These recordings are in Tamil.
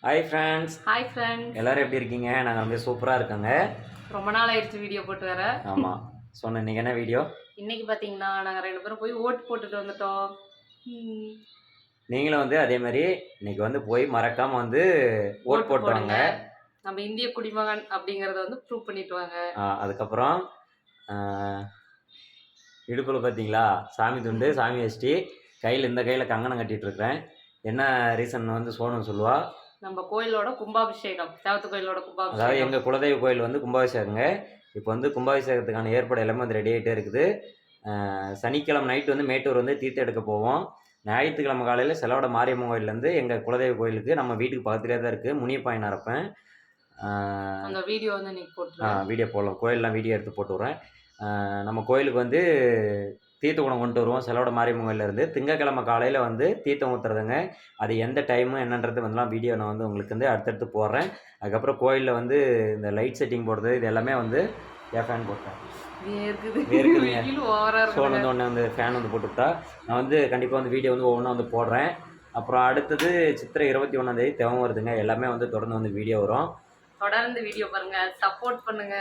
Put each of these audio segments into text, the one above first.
Hi friends. Hi friends. எல்லாரும் எப்படி இருக்கீங்க? நாங்கள் ரொம்ப சூப்பராக இருக்கோங்க. ரொம்ப நாள் ஆயிடுச்சு வீடியோ போட்டு வர. ஆமாம், சொன்ன இன்றைக்கி என்ன வீடியோ? இன்னைக்கு பார்த்தீங்கன்னா நாங்கள் 2 பேரும் போய் ஓட்டு போட்டுட்டு வந்துட்டோம். நீங்களும் வந்து அதே மாதிரி இன்னைக்கு வந்து போய் மறக்காமல் வந்து ஓட் போட்டு வாங்க. நம்ம இந்திய குடிமகன் அப்படிங்கிறத வந்து ப்ரூவ் பண்ணிட்டு வாங்க. அதுக்கப்புறம் இடுப்பில் பார்த்தீங்களா சாமி துண்டு, சாமி வச்சுட்டு கையில் இந்த கையில் கங்கணம் கட்டிகிட்டு இருக்கிறேன். என்ன ரீசன் வந்து சோனு சொல்லுவா, நம்ம கோயிலோட கும்பாபிஷேகம், தேவத்து கோயிலோட கும்பாபிஷேகம். அதாவது எங்கள் குலதெய்வ கோயில் வந்து கும்பாபிஷேகங்க. இப்போ வந்து கும்பாபிஷேகத்துக்கான ஏற்பாடு எல்லாமே வந்து ரெடி ஆகிட்டே இருக்குது. சனிக்கிழமை நைட்டு வந்து மேட்டூர் வந்து தீர்த்தம் எடுக்க போவோம். ஞாயிற்றுக்கிழமை காலையில் செலவோட மாரியம்மன் கோயிலேருந்து எங்கள் குலதெய்வ கோயிலுக்கு நம்ம வீட்டுக்கு பக்கத்துலேயே தான் இருக்குது. முனியப்பாயின் அறப்பேன். அந்த வீடியோ வந்து நீங்கள் போட்டு வீடியோ போடலாம், கோயிலெலாம் வீடியோ எடுத்து போட்டு விட்றேன். நம்ம கோயிலுக்கு வந்து தீர்த்த குடம் கொண்டு வருவோம் செலவோட மாரியம்மன் கோயிலேருந்து. திங்கக்கிழமை காலையில் வந்து தீர்த்தம் ஊற்றுறதுங்க. அது எந்த டைமு என்னன்றது வந்துலாம் வீடியோ நான் வந்து உங்களுக்கு வந்து அடுத்தடுத்து போடுறேன். அதுக்கப்புறம் கோயிலில் வந்து இந்த லைட் செட்டிங் போடுறது இது எல்லாமே வந்து ஃபேன் போட்டேன். சோன் வந்து ஒன்று வந்து ஃபேன் வந்து போட்டுவிட்டா நான் வந்து கண்டிப்பாக வந்து வீடியோ வந்து ஒவ்வொன்றா வந்து போடுறேன். அப்புறம் அடுத்தது சித்திரை 21 தேவம் வருதுங்க. எல்லாமே வந்து தொடர்ந்து வந்து வீடியோ வரும். தொடர்ந்து வீடியோ பாருங்க, சப்போர்ட் பண்ணுங்க,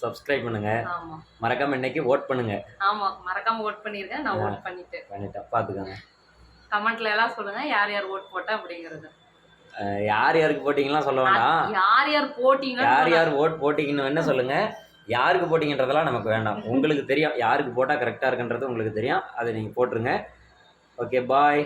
சப்ஸ்கிரைப் பண்ணுங்க. ஆமா, மறக்காம இன்னைக்கு ஓட் பண்ணுங்க. ஆமா, மறக்காம ஓட் பண்ணிருக்கேன். நான் ஓட் பண்ணிட்டேன். பாத்துக்கோங்க. கமெண்ட்ல எல்லாம் சொல்லுங்க யார் யார் ஓட் போட்டா அப்படிங்கிறது. யார் யாருக்கு போட்டீங்கலாம் சொல்ல வேண்டாம். யார் யார் போட்டீங்க, யார் யார் ஓட் போட்டீங்கன்னு என்ன சொல்லுங்க. யாருக்கு போட்டீங்கன்றதெல்லாம் நமக்கு வேண்டாம். உங்களுக்கு தெரியும் யாருக்கு போட்டால் கரெக்டாக இருக்குன்றது உங்களுக்கு தெரியும். அதை நீங்கள் போட்டுருங்க. ஓகே, பாய்.